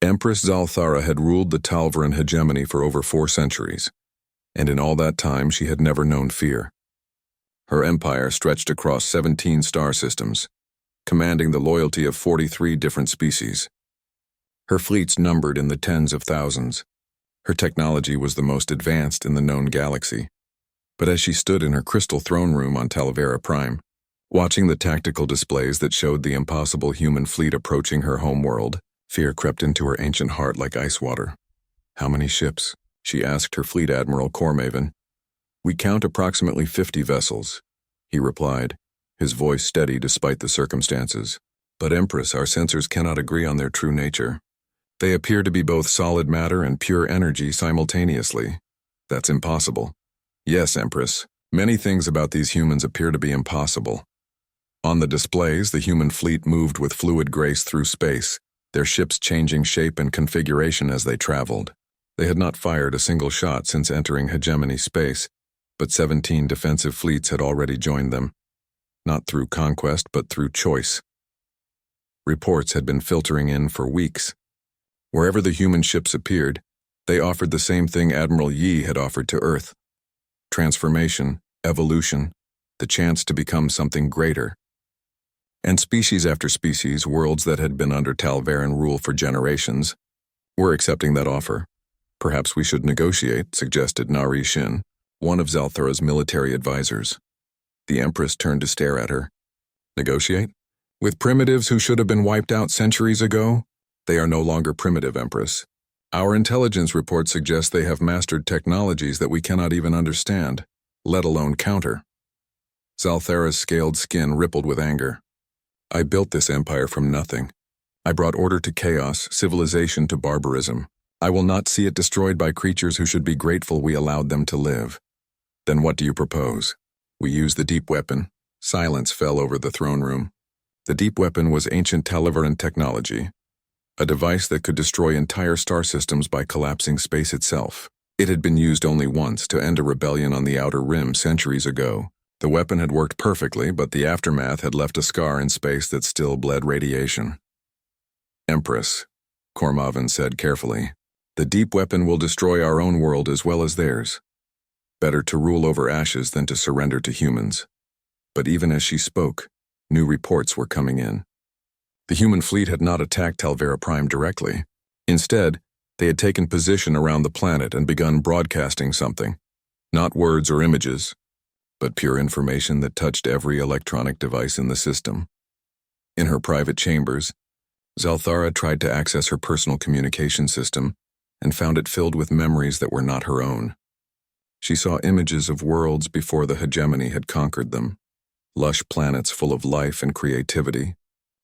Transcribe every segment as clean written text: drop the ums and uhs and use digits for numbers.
Empress Zalthara had ruled the Talvaran hegemony for over 4 centuries, and in all that time she had never known fear. Her empire stretched across 17 star systems, commanding the loyalty of 43 different species. Her fleets numbered in the tens of thousands. Her technology was the most advanced in the known galaxy. But as she stood in her crystal throne room on Talavera Prime, watching the tactical displays that showed the impossible human fleet approaching her homeworld, fear crept into her ancient heart like ice water. "How many ships?" she asked her fleet admiral Cormaven. "We count approximately 50 vessels," he replied, his voice steady despite the circumstances. "But Empress, our sensors cannot agree on their true nature. They appear to be both solid matter and pure energy simultaneously. That's impossible." "Yes, Empress. Many things about these humans appear to be impossible." On the displays, the human fleet moved with fluid grace through space, their ships changing shape and configuration as they traveled. They had not fired a single shot since entering hegemony space, but 17 defensive fleets had already joined them, not through conquest but through choice. Reports had been filtering in for weeks. Wherever the human ships appeared, they offered the same thing Admiral Yi had offered to Earth: transformation, evolution, the chance to become something greater. And species after species, worlds that had been under Talvaran rule for generations, were accepting that offer. "Perhaps we should negotiate," suggested Narration, one of Zalthara's military advisors. The Empress turned to stare at her. "Negotiate? With primitives who should have been wiped out centuries ago? They are no longer primitive, Empress. Our intelligence reports suggest they have mastered technologies that we cannot even understand, let alone counter." Zalthara's scaled skin rippled with anger. "I built this empire from nothing. I brought order to chaos, civilization to barbarism. I will not see it destroyed by creatures who should be grateful we allowed them to live." "Then what do you propose?" "We use the deep weapon." Silence fell over the throne room. The deep weapon was ancient Talvaran technology, a device that could destroy entire star systems by collapsing space itself. It had been used only once to end a rebellion on the Outer Rim centuries ago. The weapon had worked perfectly, but the aftermath had left a scar in space that still bled radiation. "Empress," Cormaven said carefully, "the deep weapon will destroy our own world as well as theirs. Better to rule over ashes than to surrender to humans." But even as she spoke, new reports were coming in. The human fleet had not attacked Talvera Prime directly. Instead, they had taken position around the planet and begun broadcasting something. Not words or images, but pure information that touched every electronic device in the system. In her private chambers, Zalthara tried to access her personal communication system and found it filled with memories that were not her own. She saw images of worlds before the hegemony had conquered them, lush planets full of life and creativity,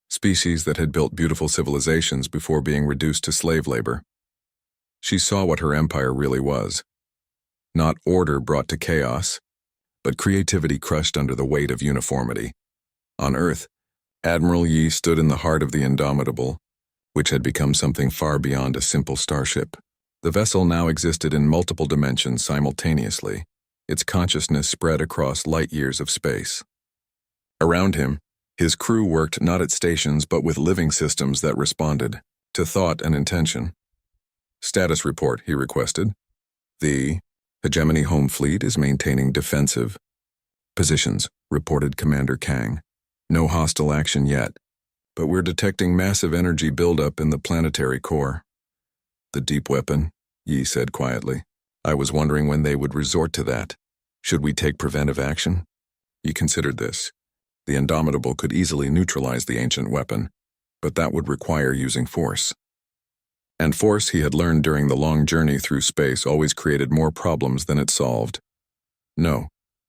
species that had built beautiful civilizations before being reduced to slave labor. She saw what her empire really was. Not order brought to chaos, but creativity crushed under the weight of uniformity. On Earth, Admiral Yi stood in the heart of the Indomitable, which had become something far beyond a simple starship. The vessel now existed in multiple dimensions simultaneously, its consciousness spread across light years of space. Around him, his crew worked not at stations but with living systems that responded to thought and intention. "Status report," he requested. "The Hegemony Home Fleet is maintaining defensive positions," reported Commander Kang. "No hostile action yet, but we're detecting massive energy buildup in the planetary core." "The deep weapon," Yi said quietly. "I was wondering when they would resort to that. Should we take preventive action?" He considered this. The Indomitable could easily neutralize the ancient weapon, but that would require using force. And force, he had learned during the long journey through space, always created more problems than it solved. "No,"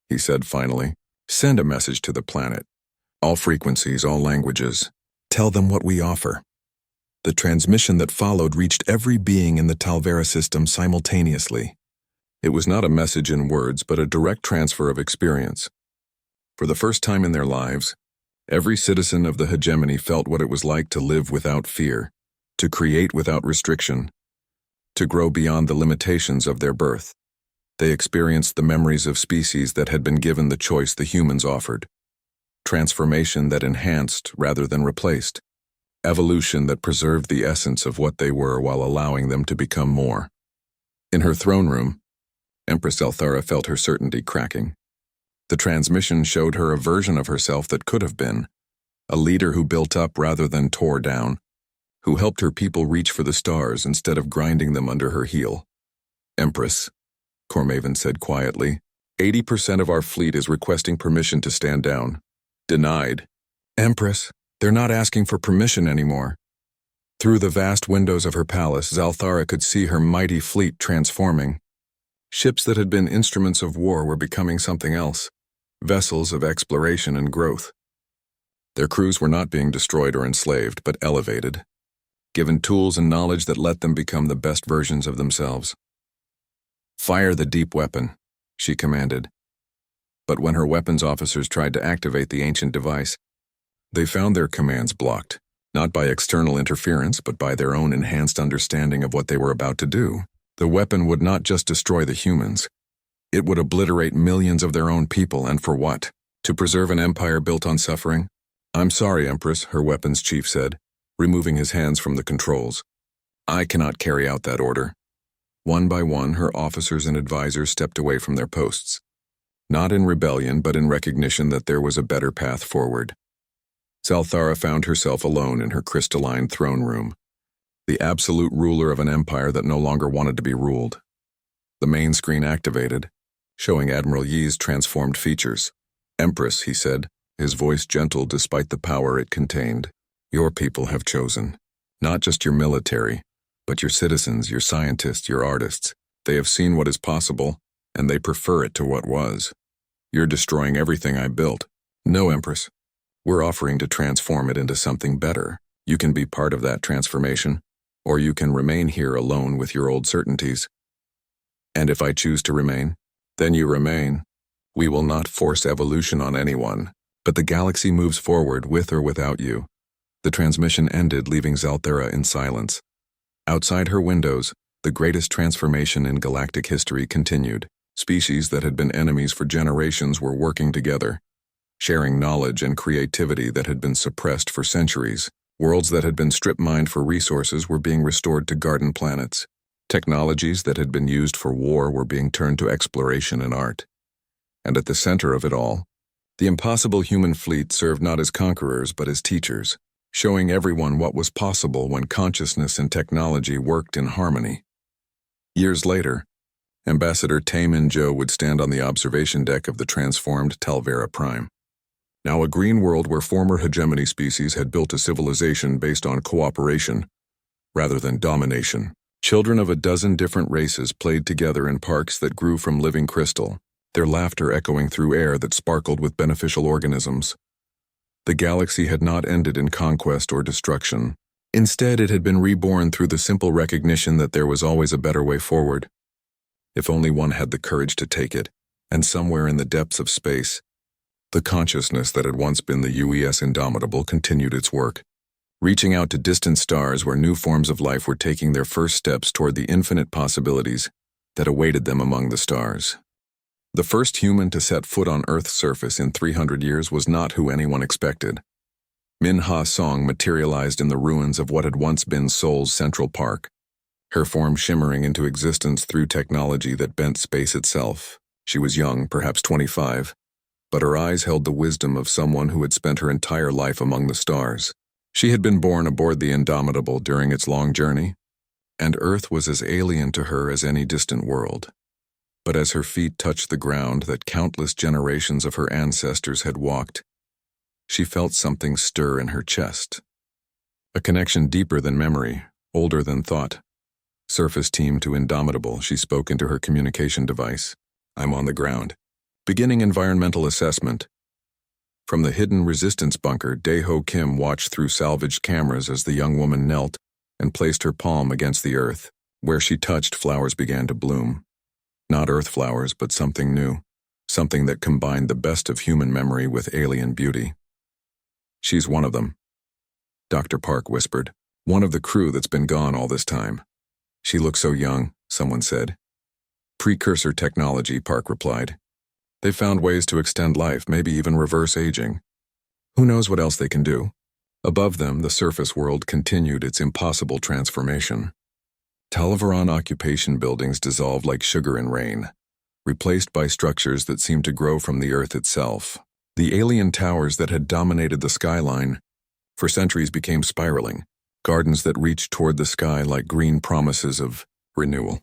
he said finally. "Send a message to the planet. All frequencies, all languages. Tell them what we offer." The transmission that followed reached every being in the Talvera system simultaneously. It was not a message in words, but a direct transfer of experience. For the first time in their lives, every citizen of the hegemony felt what it was like to live without fear, to create without restriction, to grow beyond the limitations of their birth. They experienced the memories of species that had been given the choice the humans offered. Transformation that enhanced rather than replaced. evolution that preserved the essence of what they were while allowing them to become more. In her throne room, Empress Zelthara felt her certainty cracking. The transmission showed her a version of herself that could have been, a leader who built up rather than tore down, who helped her people reach for the stars instead of grinding them under her heel. Empress, Cormaven said quietly, 80% of our fleet is requesting permission to stand down. Denied. Empress, they're not asking for permission anymore. Through the vast windows of her palace, Zelthara could see her mighty fleet transforming. Ships that had been instruments of war were becoming something else, vessels of exploration and growth. Their crews were not being destroyed or enslaved, but elevated, given tools and knowledge that let them become the best versions of themselves. Fire the deep weapon, she commanded. But when her weapons officers tried to activate the ancient device, they found their commands blocked, not by external interference, but by their own enhanced understanding of what they were about to do. The weapon would not just destroy the humans. It would obliterate millions of their own people, and for what? To preserve an empire built on suffering? I'm sorry, Empress, her weapons chief said, removing his hands from the controls. I cannot carry out that order. One by one, her officers and advisors stepped away from their posts. Not in rebellion, but in recognition that there was a better path forward. Zelthara found herself alone in her crystalline throne room, the absolute ruler of an empire that no longer wanted to be ruled. The main screen activated, showing Admiral Yi's transformed features. Empress, he said, his voice gentle despite the power it contained. Your people have chosen. Not just your military, but your citizens, your scientists, your artists. They have seen what is possible, and they prefer it to what was. You're destroying everything I built. No, Empress. We're offering to transform it into something better. You can be part of that transformation, or you can remain here alone with your old certainties. And if I choose to remain, then you remain. We will not force evolution on anyone, but the galaxy moves forward with or without you. The transmission ended, leaving Zelthara in silence. Outside her windows, the greatest transformation in galactic history continued. Species that had been enemies for generations were working together, sharing knowledge and creativity that had been suppressed for centuries. Worlds that had been strip-mined for resources were being restored to garden planets. Technologies that had been used for war were being turned to exploration and art. And at the center of it all, the impossible human fleet served not as conquerors but as teachers, showing everyone what was possible when consciousness and technology worked in harmony. Years later, Ambassador Taemin Jo would stand on the observation deck of the transformed Talvera Prime. Now a green world where former hegemony species had built a civilization based on cooperation rather than domination. Children of a dozen different races played together in parks that grew from living crystal, their laughter echoing through air that sparkled with beneficial organisms. The galaxy had not ended in conquest or destruction. Instead, it had been reborn through the simple recognition that there was always a better way forward. If only one had the courage to take it, and somewhere in the depths of space, the consciousness that had once been the UES Indomitable continued its work, reaching out to distant stars where new forms of life were taking their first steps toward the infinite possibilities that awaited them among the stars. The first human to set foot on Earth's surface in 300 years was not who anyone expected. Min Ha Song materialized in the ruins of what had once been Seoul's Central Park, her form shimmering into existence through technology that bent space itself. She was young, perhaps 25, but her eyes held the wisdom of someone who had spent her entire life among the stars. She had been born aboard the Indomitable during its long journey, and Earth was as alien to her as any distant world. But as her feet touched the ground that countless generations of her ancestors had walked, she felt something stir in her chest. A connection deeper than memory, older than thought. Surface team to Indomitable, she spoke into her communication device. I'm on the ground. Beginning environmental assessment. From the hidden resistance bunker, Dae-ho Kim watched through salvaged cameras as the young woman knelt and placed her palm against the earth. Where she touched, flowers began to bloom. Not earth flowers, but something new. Something that combined the best of human memory with alien beauty. She's one of them, Dr. Park whispered. One of the crew that's been gone all this time. She looks so young, someone said. Precursor technology, Park replied. They've found ways to extend life, maybe even reverse aging. Who knows what else they can do? Above them, the surface world continued its impossible transformation. Talvaran occupation buildings dissolved like sugar in rain, replaced by structures that seemed to grow from the earth itself. The alien towers that had dominated the skyline for centuries became spiraling, gardens that reached toward the sky like green promises of renewal.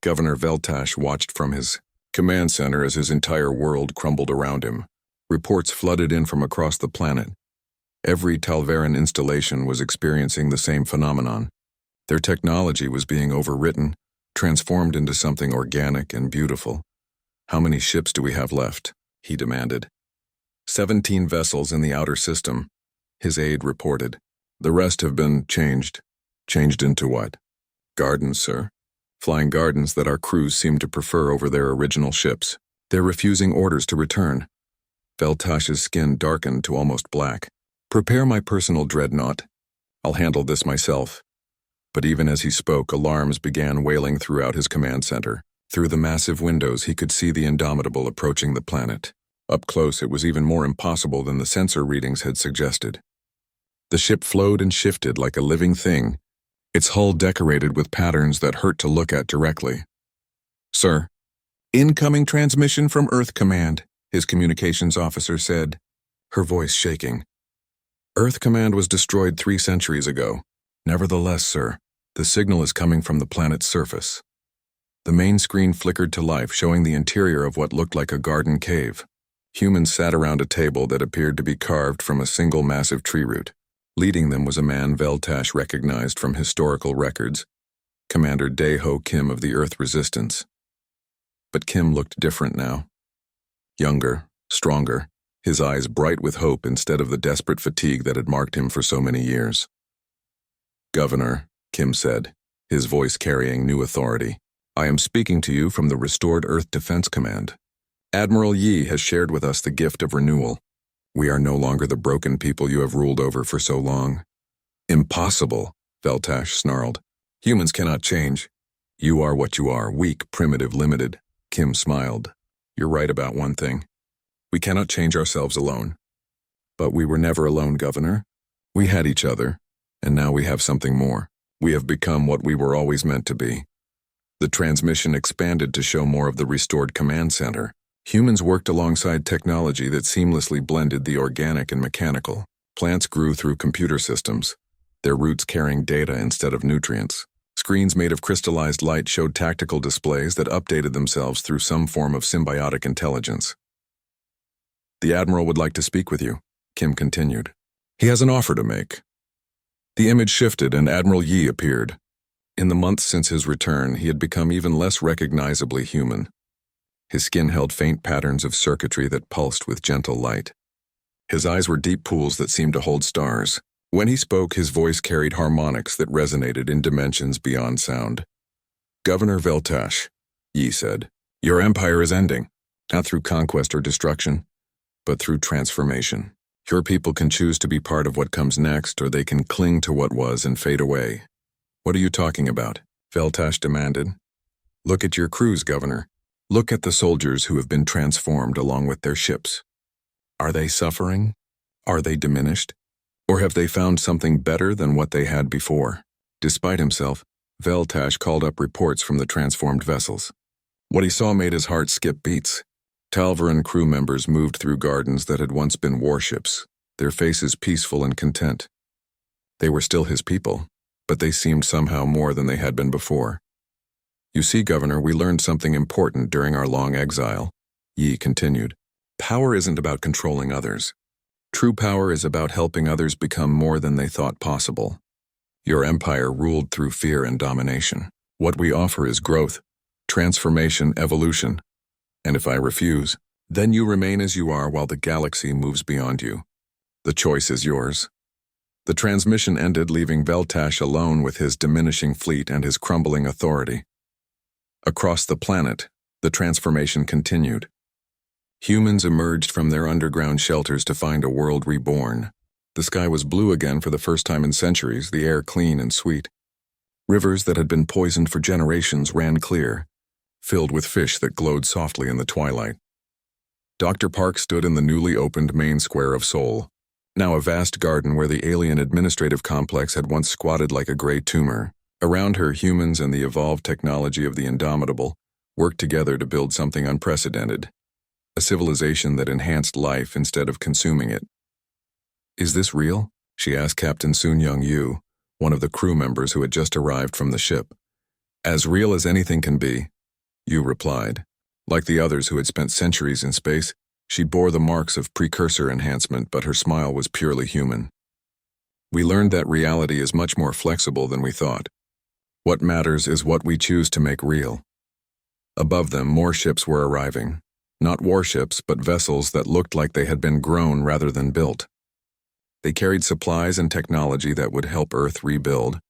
Governor Veltash watched from his command center as his entire world crumbled around him. Reports flooded in from across the planet. Every Talvaran installation was experiencing the same phenomenon. Their technology was being overwritten, transformed into something organic and beautiful. "How many ships do we have left?" he demanded. 17 vessels in the outer system, his aide reported. "The rest have been changed." "Changed into what?" "Gardens, sir. Flying gardens that our crews seem to prefer over their original ships. They're refusing orders to return." Veltash's skin darkened to almost black. "Prepare my personal dreadnought. I'll handle this myself." But even as he spoke, alarms began wailing throughout his command center. Through the massive windows, he could see the Indomitable approaching the planet. Up close, it was even more impossible than the sensor readings had suggested. The ship flowed and shifted like a living thing, its hull decorated with patterns that hurt to look at directly. "Sir, incoming transmission from Earth Command," his communications officer said, her voice shaking. "Earth Command was destroyed 3 centuries ago. Nevertheless, sir, the signal is coming from the planet's surface." The main screen flickered to life, showing the interior of what looked like a garden cave. Humans sat around a table that appeared to be carved from a single massive tree root. Leading them was a man Veltash recognized from historical records, Commander Dae-ho Kim of the Earth Resistance. But Kim looked different now. Younger, stronger, his eyes bright with hope instead of the desperate fatigue that had marked him for so many years. "Governor," Kim said, his voice carrying new authority, "I am speaking to you from the restored Earth Defense Command. Admiral Yi has shared with us the gift of renewal. We are no longer the broken people you have ruled over for so long." "Impossible," Veltash snarled. "Humans cannot change. You are what you are, weak, primitive, limited." Kim smiled. "You're right about one thing. We cannot change ourselves alone." "But we were never alone, Governor. We had each other, and now we have something more. We have become what we were always meant to be." The transmission expanded to show more of the restored command center. Humans worked alongside technology that seamlessly blended the organic and mechanical. Plants grew through computer systems, their roots carrying data instead of nutrients. Screens made of crystallized light showed tactical displays that updated themselves through some form of symbiotic intelligence. "The Admiral would like to speak with you," Kim continued. "He has an offer to make." The image shifted and Admiral Yi appeared. In the months since his return, he had become even less recognizably human. His skin held faint patterns of circuitry that pulsed with gentle light. His eyes were deep pools that seemed to hold stars. When he spoke, his voice carried harmonics that resonated in dimensions beyond sound. "Governor Veltash," Yi said, "your empire is ending, not through conquest or destruction, but through transformation. Your people can choose to be part of what comes next, or they can cling to what was and fade away." "What are you talking about?" Veltash demanded. "Look at your crews, Governor. Look at the soldiers who have been transformed along with their ships. Are they suffering? Are they diminished? Or have they found something better than what they had before?" Despite himself, Veltash called up reports from the transformed vessels. What he saw made his heart skip beats. Talvaran crew members moved through gardens that had once been warships, their faces peaceful and content. They were still his people, but they seemed somehow more than they had been before. "You see, Governor, we learned something important during our long exile," Yi continued. "Power isn't about controlling others. True power is about helping others become more than they thought possible. Your empire ruled through fear and domination. What we offer is growth, transformation, evolution. And if I refuse, then you remain as you are while the galaxy moves beyond you. The choice is yours." The transmission ended, leaving Veltash alone with his diminishing fleet and his crumbling authority. Across the planet, the transformation continued. Humans emerged from their underground shelters to find a world reborn. The sky was blue again for the first time in centuries, the air clean and sweet. Rivers that had been poisoned for generations ran clear, filled with fish that glowed softly in the twilight. Dr. Park stood in the newly opened main square of Seoul. now a vast garden where the alien administrative complex had once squatted like a gray tumor. Around her, humans and the evolved technology of the Indomitable worked together to build something unprecedented, a civilization that enhanced life instead of consuming it. "Is this real?" she asked Captain Soon Young Yu, one of the crew members who had just arrived from the ship. "As real as anything can be," Yu replied. Like the others who had spent centuries in space, she bore the marks of precursor enhancement, but her smile was purely human. "We learned that reality is much more flexible than we thought. What matters is what we choose to make real." Above them, more ships were arriving. Not warships, but vessels that looked like they had been grown rather than built. They carried supplies and technology that would help Earth rebuild.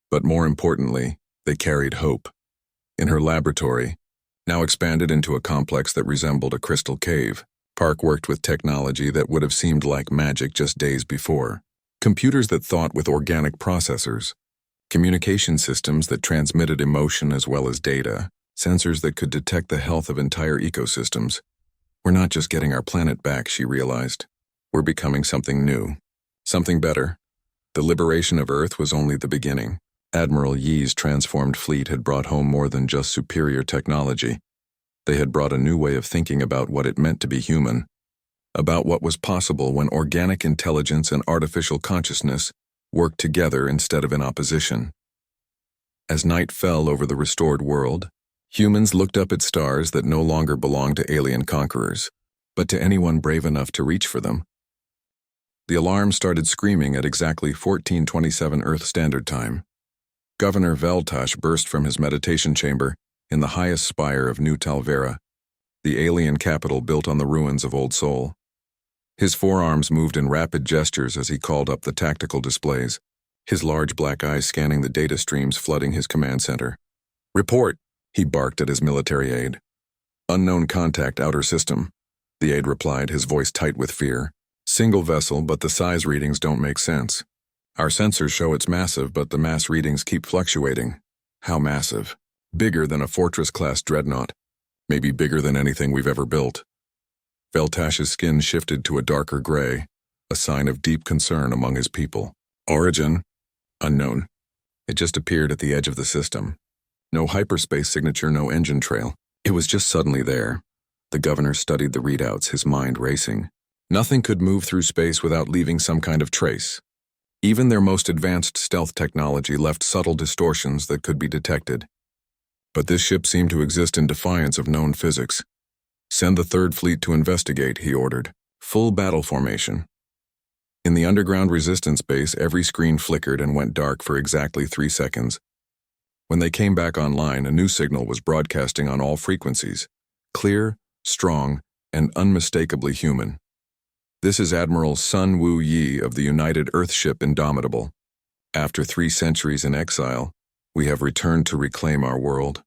But more importantly, they carried hope. In her laboratory, now expanded into a complex that resembled a crystal cave, Park worked with technology that would have seemed like magic just days before. Computers that thought with organic processors, communication systems that transmitted emotion as well as data, sensors that could detect the health of entire ecosystems. "We're not just getting our planet back," she realized. "We're becoming something new. Something better." The liberation of Earth was only the beginning. Admiral Yi's transformed fleet had brought home more than just superior technology. They had brought a new way of thinking about what it meant to be human, about what was possible when organic intelligence and artificial consciousness worked together instead of in opposition. As night fell over the restored world, humans looked up at stars that no longer belonged to alien conquerors, but to anyone brave enough to reach for them. The alarm started screaming at exactly 14:27 Earth Standard Time. Governor Veltash burst from his meditation chamber in the highest spire of New Talvera, the alien capital built on the ruins of Old Sol. His forearms moved in rapid gestures as he called up the tactical displays, his large black eyes scanning the data streams flooding his command center. "Report," he barked at his military aide. "Unknown contact outer system," the aide replied, his voice tight with fear. "Single vessel, but the size readings don't make sense. Our sensors show it's massive, but the mass readings keep fluctuating." "How massive?" "Bigger than a Fortress-class dreadnought. Maybe bigger than anything we've ever built." Veltash's skin shifted to a darker gray, a sign of deep concern among his people. "Origin? Unknown. It just appeared at the edge of the system. No hyperspace signature, no engine trail. It was just suddenly there." The governor studied the readouts, his mind racing. Nothing could move through space without leaving some kind of trace. Even their most advanced stealth technology left subtle distortions that could be detected. But this ship seemed to exist in defiance of known physics. "Send the Third Fleet to investigate," he ordered. "Full battle formation." In the underground resistance base, every screen flickered and went dark for exactly 3 seconds. When they came back online, a new signal was broadcasting on all frequencies. Clear, strong, and unmistakably human. "This is Admiral Sun Woo Yi of the United Earthship Indomitable. After 3 centuries in exile, we have returned to reclaim our world.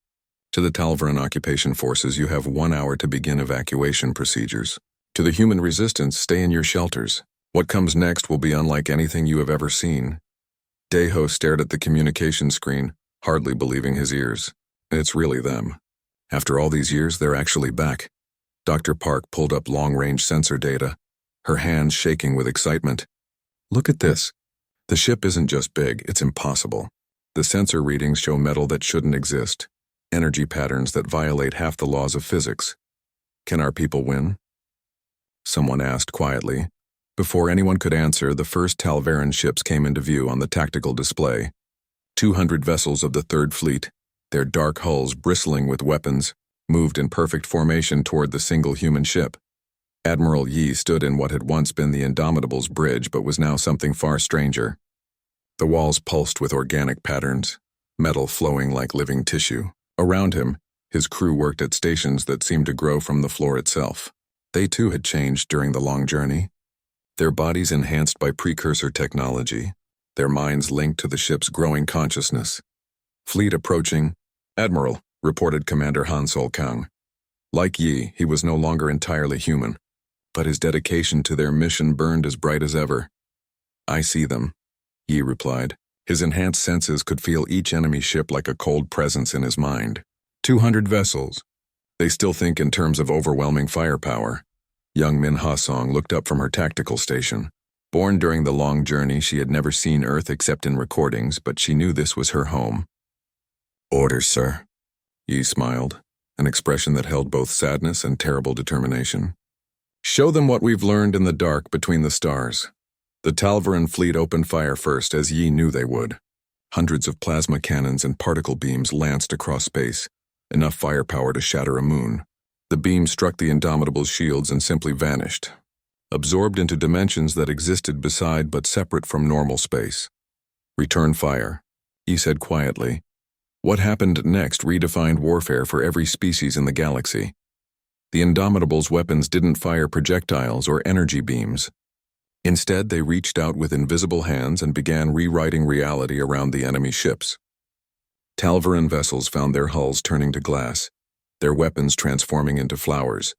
To the Talvaran occupation forces, you have 1 hour to begin evacuation procedures. To the human resistance, stay in your shelters. What comes next will be unlike anything you have ever seen." Daeho stared at the communication screen, hardly believing his ears. It's really them. After all these years, they're actually back. Dr. Park pulled up long-range sensor data, her hands shaking with excitement. "Look at this. The ship isn't just big, it's impossible. The sensor readings show metal that shouldn't exist, energy patterns that violate half the laws of physics. Can our people win?" Someone asked quietly. Before anyone could answer, the first Talvaran ships came into view on the tactical display. 200 vessels of the Third Fleet, their dark hulls bristling with weapons, moved in perfect formation toward the single human ship. Admiral Yi stood in what had once been the Indomitable's bridge but was now something far stranger. The walls pulsed with organic patterns, metal flowing like living tissue. Around him, his crew worked at stations that seemed to grow from the floor itself. They too had changed during the long journey, their bodies enhanced by precursor technology, their minds linked to the ship's growing consciousness. "Fleet approaching." "Admiral," reported Commander Han Sol Kang. Like Yi, he was no longer entirely human, but his dedication to their mission burned as bright as ever. "I see them," Yi replied. His enhanced senses could feel each enemy ship like a cold presence in his mind. 200 vessels. They still think in terms of overwhelming firepower. Young Min Ha Song looked up from her tactical station. Born during the long journey, she had never seen Earth except in recordings, but she knew this was her home. "Orders, sir." Yi smiled, an expression that held both sadness and terrible determination. "Show them what we've learned in the dark between the stars." The Talvaran fleet opened fire first, as Yi knew they would. Hundreds of plasma cannons and particle beams lanced across space, enough firepower to shatter a moon. The beams struck the Indomitable's shields and simply vanished, absorbed into dimensions that existed beside but separate from normal space. "Return fire," Yi said quietly. What happened next redefined warfare for every species in the galaxy. The Indomitable's weapons didn't fire projectiles or energy beams. Instead, they reached out with invisible hands and began rewriting reality around the enemy ships. Talvaran vessels found their hulls turning to glass, their weapons transforming into flowers,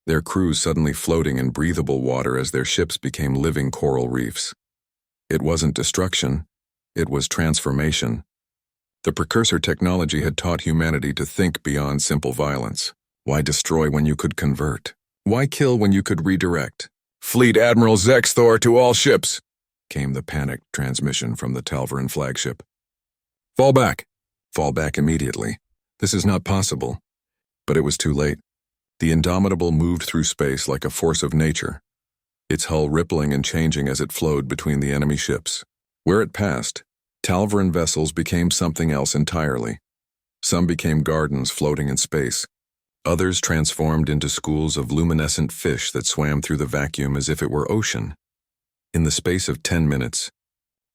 their crews suddenly floating in breathable water as their ships became living coral reefs. It wasn't destruction, it was transformation. The precursor technology had taught humanity to think beyond simple violence. Why destroy when you could convert? Why kill when you could redirect? "Fleet Admiral Zexthor to all ships," came the panicked transmission from the Talvaran flagship. "Fall back. Fall back immediately. This is not possible." But it was too late. The Indomitable moved through space like a force of nature, its hull rippling and changing as it flowed between the enemy ships. Where it passed, Talvaran vessels became something else entirely. Some became gardens floating in space. Others transformed into schools of luminescent fish that swam through the vacuum as if it were ocean. In the space of 10 minutes,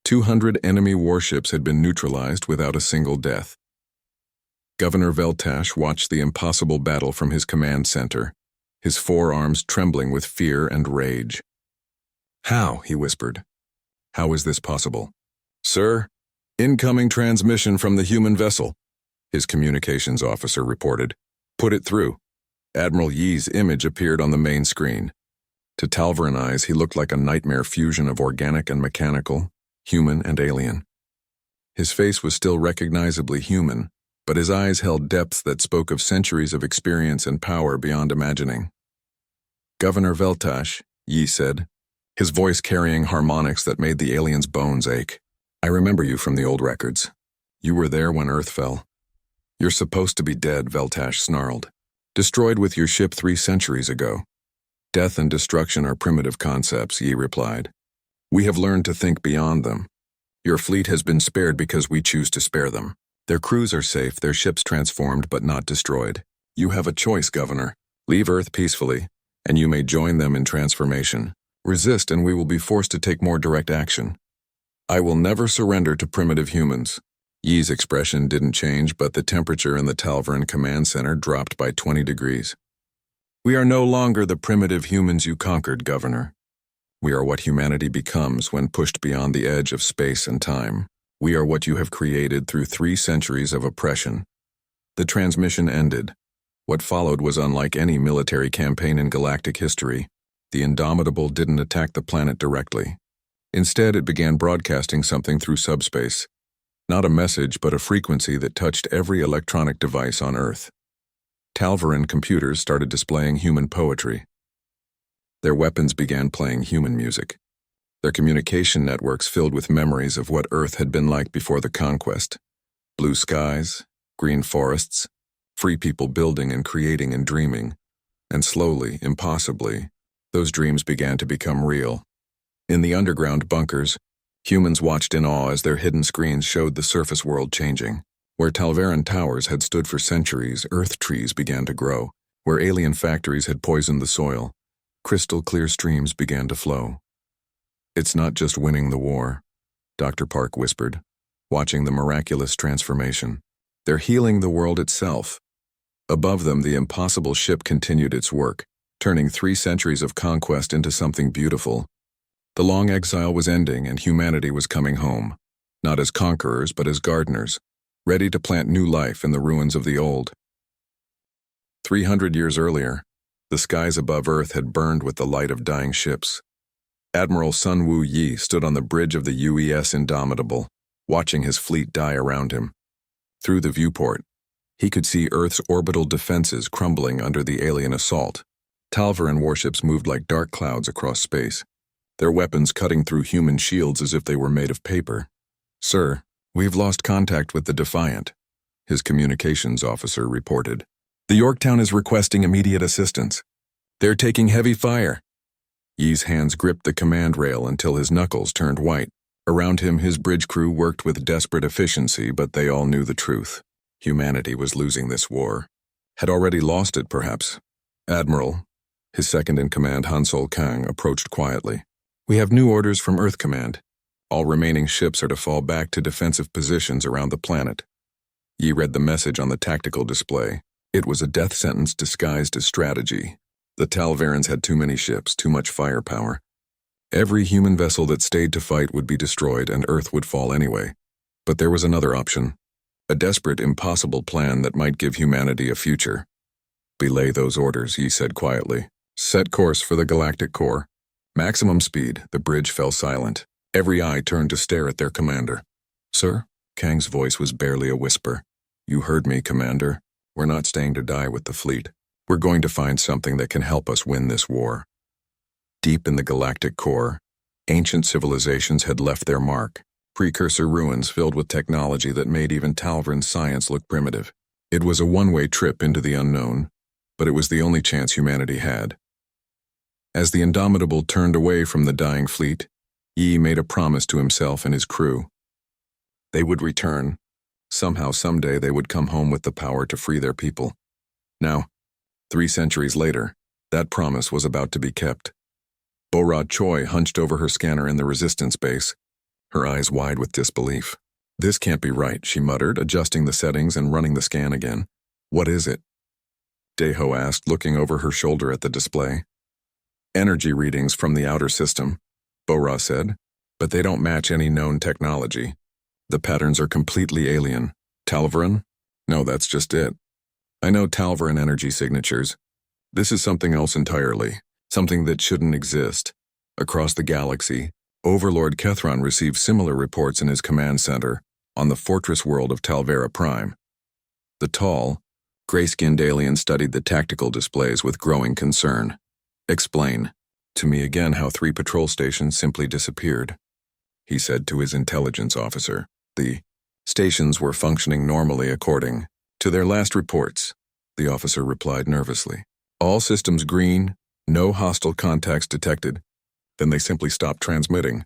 200 enemy warships had been neutralized without a single death. Governor Veltash watched the impossible battle from his command center, his forearms trembling with fear and rage. "How?" he whispered. "How is this possible?" "Sir, incoming transmission from the human vessel," his communications officer reported. "Put it through." Admiral Yi's image appeared on the main screen. To Talvaran eyes, he looked like a nightmare fusion of organic and mechanical, human and alien. His face was still recognizably human, but his eyes held depths that spoke of centuries of experience and power beyond imagining. "Governor Veltash," Yi said, his voice carrying harmonics that made the alien's bones ache. "I remember you from the old records. You were there when Earth fell." "You're supposed to be dead," Veltash snarled. "Destroyed with your ship 3 centuries ago." "Death and destruction are primitive concepts," Yi replied. "We have learned to think beyond them. Your fleet has been spared because we choose to spare them. Their crews are safe, their ships transformed but not destroyed. You have a choice, Governor. Leave Earth peacefully, and you may join them in transformation. Resist and we will be forced to take more direct action. I will never surrender to primitive humans." Yi's expression didn't change, but the temperature in the Talvaran command center dropped by 20 degrees. "We are no longer the primitive humans you conquered, Governor. We are what humanity becomes when pushed beyond the edge of space and time. We are what you have created through 3 centuries of oppression." The transmission ended. What followed was unlike any military campaign in galactic history. The Indomitable didn't attack the planet directly. Instead, it began broadcasting something through subspace. Not a message, but a frequency that touched every electronic device on Earth. Talvaran computers started displaying human poetry. Their weapons began playing human music. Their communication networks filled with memories of what Earth had been like before the conquest. Blue skies, green forests, free people building and creating and dreaming. And slowly, impossibly, those dreams began to become real. In the underground bunkers, humans watched in awe as their hidden screens showed the surface world changing. Where Talvaran towers had stood for centuries, Earth trees began to grow. Where alien factories had poisoned the soil, crystal-clear streams began to flow. "It's not just winning the war," Dr. Park whispered, watching the miraculous transformation. "They're healing the world itself." Above them, the impossible ship continued its work, turning 3 centuries of conquest into something beautiful. The long exile was ending and humanity was coming home, not as conquerors but as gardeners, ready to plant new life in the ruins of the old. 300 years earlier, the skies above Earth had burned with the light of dying ships. Admiral Sun Wu Yi stood on the bridge of the UES Indomitable, watching his fleet die around him. Through the viewport, he could see Earth's orbital defenses crumbling under the alien assault. Talvaran warships moved like dark clouds across space, their weapons cutting through human shields as if they were made of paper. "Sir, we've lost contact with the Defiant," his communications officer reported. "The Yorktown is requesting immediate assistance. They're taking heavy fire." Yi's hands gripped the command rail until his knuckles turned white. Around him, his bridge crew worked with desperate efficiency, but they all knew the truth. Humanity was losing this war. Had already lost it, perhaps. Admiral, his second-in-command Hansol Kang, approached quietly. "We have new orders from Earth Command. All remaining ships are to fall back to defensive positions around the planet." Yi read the message on the tactical display. It was a death sentence disguised as strategy. The Talvarans had too many ships, too much firepower. Every human vessel that stayed to fight would be destroyed and Earth would fall anyway. But there was another option. A desperate, impossible plan that might give humanity a future. "Belay those orders," Yi said quietly. "Set course for the Galactic Core. Maximum speed." The bridge fell silent. Every eye turned to stare at their commander. "Sir?" Kang's voice was barely a whisper. "You heard me, Commander. We're not staying to die with the fleet. We're going to find something that can help us win this war." Deep in the Galactic Core, ancient civilizations had left their mark. Precursor ruins filled with technology that made even Talvaran's science look primitive. It was a one-way trip into the unknown, but it was the only chance humanity had. As the Indomitable turned away from the dying fleet, Yi made a promise to himself and his crew. They would return. Somehow, someday, they would come home with the power to free their people. Now, 3 centuries later, that promise was about to be kept. Bo-Ra Choi hunched over her scanner in the resistance base, her eyes wide with disbelief. "This can't be right," she muttered, adjusting the settings and running the scan again. "What is it?" Daeho asked, looking over her shoulder at the display. "Energy readings from the outer system," Bo-Ra said, "but they don't match any known technology. The patterns are completely alien. Talvaran? No, that's just it. I know Talvaran energy signatures. This is something else entirely, something that shouldn't exist. Across the galaxy, Overlord Kethron received similar reports in his command center on the fortress world of Talvera Prime." The tall, gray-skinned alien studied the tactical displays with growing concern. "Explain to me again how 3 patrol stations simply disappeared," he said to his intelligence officer. "The stations were functioning normally according to their last reports," the officer replied nervously. "All systems green, no hostile contacts detected. Then they simply stopped transmitting.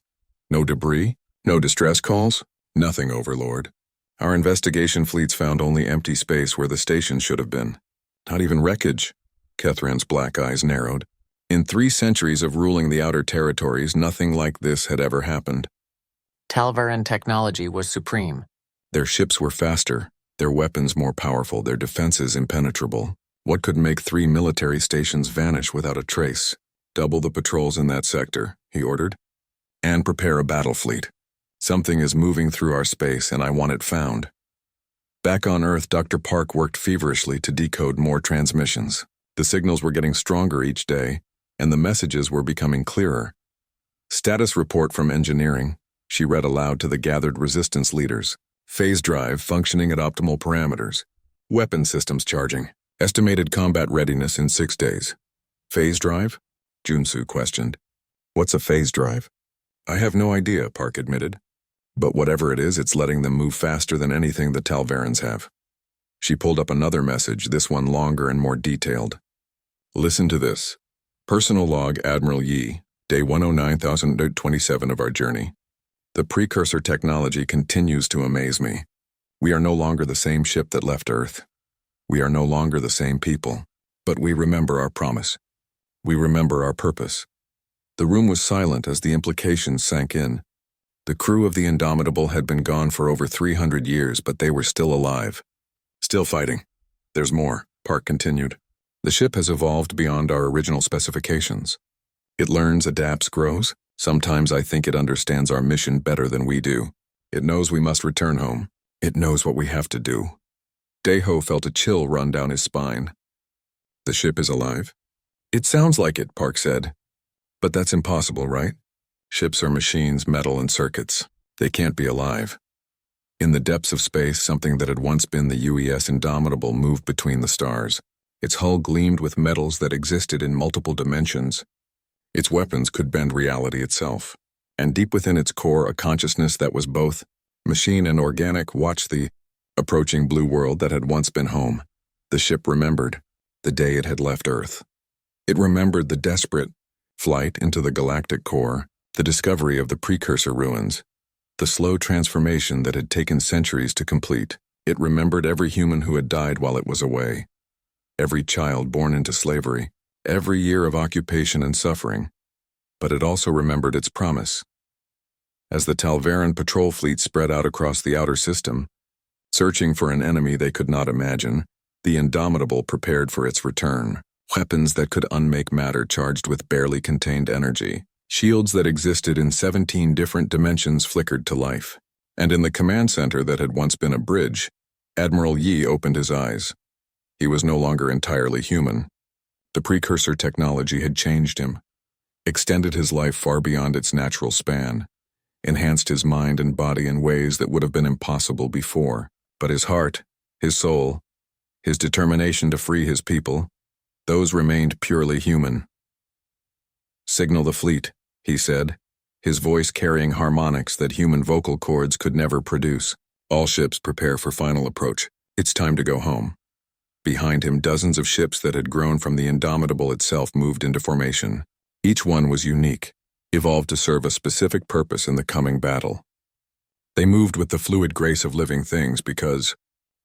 No debris, no distress calls, nothing, Overlord. Our investigation fleets found only empty space where the stations should have been. Not even wreckage." Kethran's black eyes narrowed. In 3 centuries of ruling the outer territories, nothing like this had ever happened. Talvaran technology was supreme. Their ships were faster, their weapons more powerful, their defenses impenetrable. What could make 3 military stations vanish without a trace? "Double the patrols in that sector," he ordered. "And prepare a battle fleet. Something is moving through our space and I want it found." Back on Earth, Dr. Park worked feverishly to decode more transmissions. The signals were getting stronger each day, and the messages were becoming clearer. "Status report from engineering," she read aloud to the gathered resistance leaders. "Phase drive functioning at optimal parameters. Weapon systems charging. Estimated combat readiness in 6 days." "Phase drive?" Junsu questioned. "What's a phase drive?" "I have no idea," Park admitted. "But whatever it is, it's letting them move faster than anything the Talvarans have." She pulled up another message, this one longer and more detailed. "Listen to this. Personal log, Admiral Yi, day 109,027 of our journey. The precursor technology continues to amaze me. We are no longer the same ship that left Earth. We are no longer the same people. But we remember our promise. We remember our purpose." The room was silent as the implications sank in. The crew of the Indomitable had been gone for over 300 years, but they were still alive. "Still fighting. There's more," Park continued. "The ship has evolved beyond our original specifications. It learns, adapts, grows. Sometimes I think it understands our mission better than we do. It knows we must return home. It knows what we have to do." Daeho felt a chill run down his spine. "The ship is alive?" "It sounds like it," Park said. "But that's impossible, right? Ships are machines, metal, and circuits. They can't be alive." In the depths of space, something that had once been the UES Indomitable moved between the stars. Its hull gleamed with metals that existed in multiple dimensions. Its weapons could bend reality itself. And deep within its core, a consciousness that was both machine and organic watched the approaching blue world that had once been home. The ship remembered the day it had left Earth. It remembered the desperate flight into the galactic core, the discovery of the precursor ruins, the slow transformation that had taken centuries to complete. It remembered every human who had died while it was away, every child born into slavery, every year of occupation and suffering. But it also remembered its promise. As the Talvaran patrol fleet spread out across the outer system, searching for an enemy they could not imagine, the Indomitable prepared for its return. Weapons that could unmake matter charged with barely contained energy. Shields that existed in 17 different dimensions flickered to life. And in the command center that had once been a bridge, Admiral Yi opened his eyes. He was no longer entirely human. The precursor technology had changed him, extended his life far beyond its natural span, enhanced his mind and body in ways that would have been impossible before. But his heart, his soul, his determination to free his people, those remained purely human. "Signal the fleet," he said, his voice carrying harmonics that human vocal cords could never produce. "All ships prepare for final approach. It's time to go home." Behind him, dozens of ships that had grown from the Indomitable itself moved into formation. Each one was unique, evolved to serve a specific purpose in the coming battle. They moved with the fluid grace of living things because,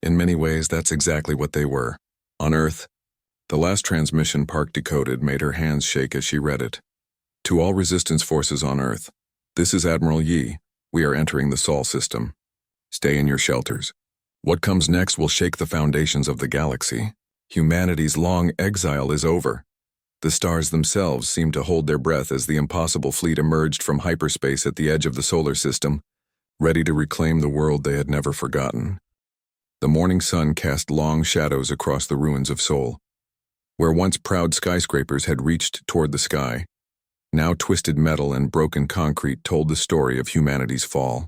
in many ways, that's exactly what they were. On Earth, the last transmission Park decoded made her hands shake as she read it. "To all resistance forces on Earth, this is Admiral Yi. We are entering the Sol system. Stay in your shelters. What comes next will shake the foundations of the galaxy. Humanity's long exile is over." The stars themselves seemed to hold their breath as the impossible fleet emerged from hyperspace at the edge of the solar system, ready to reclaim the world they had never forgotten. The morning sun cast long shadows across the ruins of Sol. Where once proud skyscrapers had reached toward the sky, now twisted metal and broken concrete told the story of humanity's fall.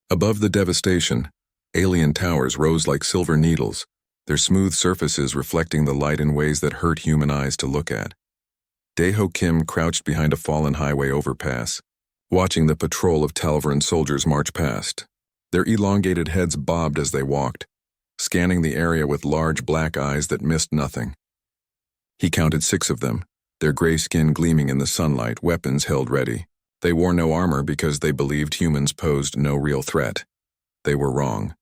Above the devastation, alien towers rose like silver needles, their smooth surfaces reflecting the light in ways that hurt human eyes to look at. Daeho Kim crouched behind a fallen highway overpass, watching the patrol of Talvaran soldiers march past. Their elongated heads bobbed as they walked, scanning the area with large black eyes that missed nothing. He counted 6 of them, their gray skin gleaming in the sunlight, weapons held ready. They wore no armor because they believed humans posed no real threat. They were wrong.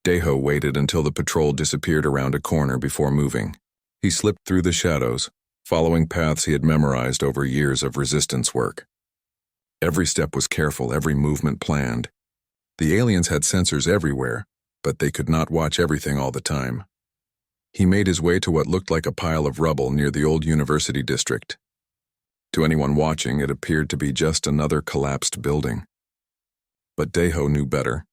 Daeho waited until the patrol disappeared around a corner before moving. He slipped through the shadows, following paths he had memorized over years of resistance work. Every step was careful, every movement planned. The aliens had sensors everywhere, but they could not watch everything all the time. He made his way to what looked like a pile of rubble near the old university district. To anyone watching, it appeared to be just another collapsed building. But Daeho knew better.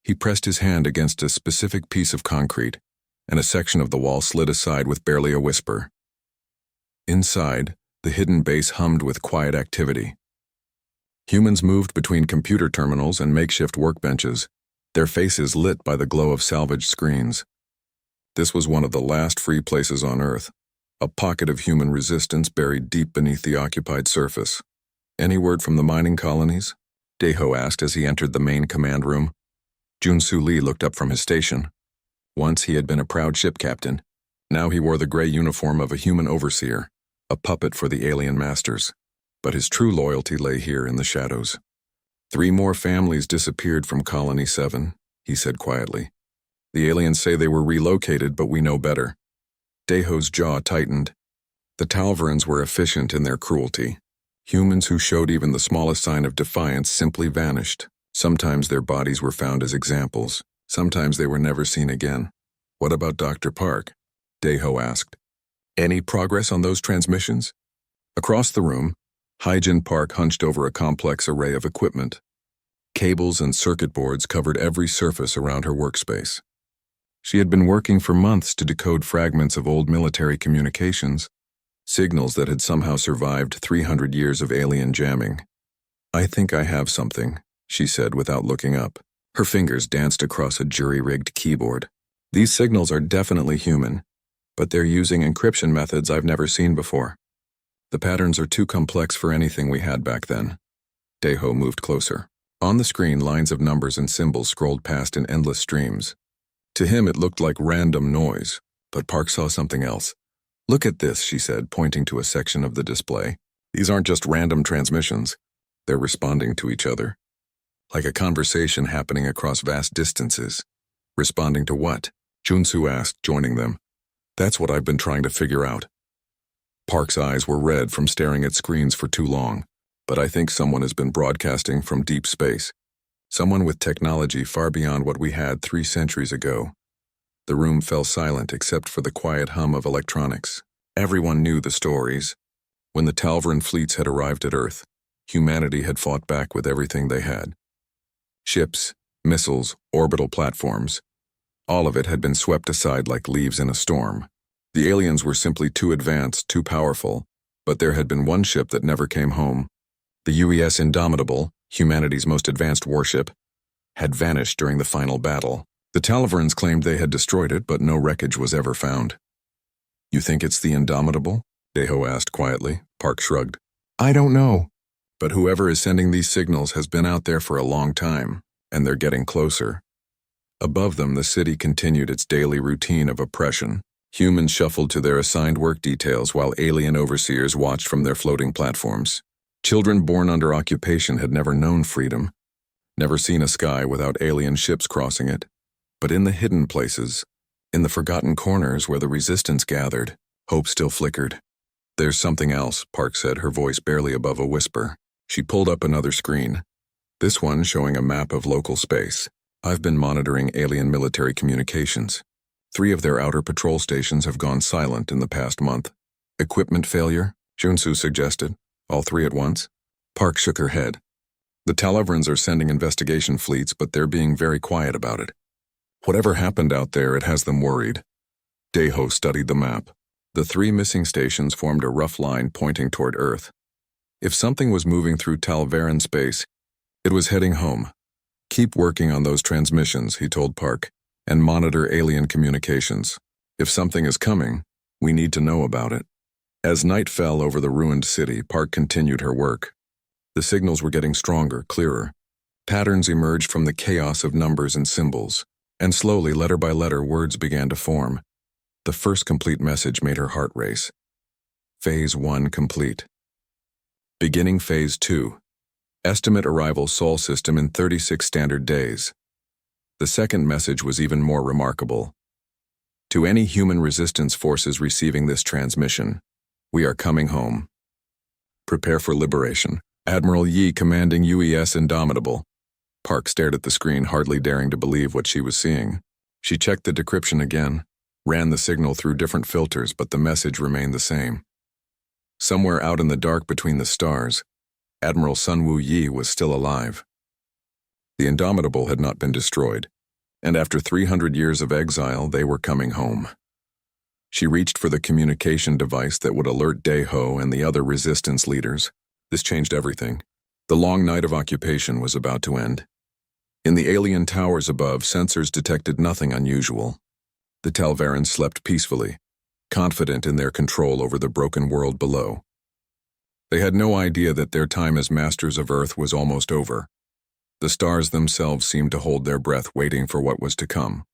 He pressed his hand against a specific piece of concrete, and a section of the wall slid aside with barely a whisper. Inside, the hidden base hummed with quiet activity. Humans moved between computer terminals and makeshift workbenches, their faces lit by the glow of salvaged screens. This was one of the last free places on Earth, a pocket of human resistance buried deep beneath the occupied surface. "Any word from the mining colonies?" Daeho asked as he entered the main command room. Junsu Lee looked up from his station. Once he had been a proud ship captain. Now he wore the gray uniform of a human overseer, a puppet for the alien masters. But his true loyalty lay here in the shadows. 3 more families disappeared from Colony 7, he said quietly. "The aliens say they were relocated, but we know better." Daeho's jaw tightened. The Talvarans were efficient in their cruelty. Humans who showed even the smallest sign of defiance simply vanished. Sometimes their bodies were found as examples. Sometimes they were never seen again. "What about Dr. Park?" Daeho asked. "Any progress on those transmissions?" Across the room, Hyjin Park hunched over a complex array of equipment. Cables and circuit boards covered every surface around her workspace. She had been working for months to decode fragments of old military communications, signals that had somehow survived 300 years of alien jamming. "I think I have something," she said without looking up. Her fingers danced across a jury-rigged keyboard. "These signals are definitely human, but they're using encryption methods I've never seen before." The patterns are too complex for anything we had back then. Daeho moved closer. On the screen, lines of numbers and symbols scrolled past in endless streams. To him, it looked like random noise, but Park saw something else. "Look at this," she said, pointing to a section of the display. "These aren't just random transmissions. They're responding to each other. Like a conversation happening across vast distances." "Responding to what?" Junsu asked, joining them. "That's what I've been trying to figure out." Park's eyes were red from staring at screens for too long, but I think someone has been broadcasting from deep space. Someone with technology far beyond what we had 3 centuries ago. The room fell silent except for the quiet hum of electronics. Everyone knew the stories. When the Talvaran fleets had arrived at Earth, humanity had fought back with everything they had. Ships, missiles, orbital platforms. All of it had been swept aside like leaves in a storm. The aliens were simply too advanced, too powerful, but there had been one ship that never came home. The UES Indomitable, humanity's most advanced warship, had vanished during the final battle. The Talvarans claimed they had destroyed it, but no wreckage was ever found. "You think it's the Indomitable?" Daeho asked quietly. Park shrugged. "I don't know. But whoever is sending these signals has been out there for a long time, and they're getting closer." Above them, the city continued its daily routine of oppression. Humans shuffled to their assigned work details while alien overseers watched from their floating platforms. Children born under occupation had never known freedom, never seen a sky without alien ships crossing it. But in the hidden places, in the forgotten corners where the resistance gathered, hope still flickered. "There's something else," Park said, her voice barely above a whisper. She pulled up another screen, this one showing a map of local space. "I've been monitoring alien military communications. 3 of their outer patrol stations have gone silent in the past month." "Equipment failure?" Junsu suggested. "All 3 at once?" Park shook her head. "The Talavrans are sending investigation fleets, but they're being very quiet about it. Whatever happened out there, it has them worried." Daeho studied the map. The 3 missing stations formed a rough line pointing toward Earth. If something was moving through Talvaran space, it was heading home. "Keep working on those transmissions," he told Park, "and monitor alien communications. If something is coming, we need to know about it." As night fell over the ruined city, Park continued her work. The signals were getting stronger, clearer. Patterns emerged from the chaos of numbers and symbols, and slowly, letter by letter, words began to form. The first complete message made her heart race. Phase 1 complete. Beginning Phase 2. Estimate arrival Sol system in 36 standard days. The second message was even more remarkable. "To any human resistance forces receiving this transmission, we are coming home. Prepare for liberation. Admiral Yi commanding UES Indomitable." Park stared at the screen, hardly daring to believe what she was seeing. She checked the decryption again, ran the signal through different filters, but the message remained the same. Somewhere out in the dark between the stars, Admiral Sunwoo Yi was still alive. The Indomitable had not been destroyed, and after 300 years of exile, they were coming home. She reached for the communication device that would alert Daeho and the other resistance leaders. This changed everything. The long night of occupation was about to end. In the alien towers above, sensors detected nothing unusual. The Talvarans slept peacefully, confident in their control over the broken world below. They had no idea that their time as masters of Earth was almost over. The stars themselves seemed to hold their breath, waiting for what was to come.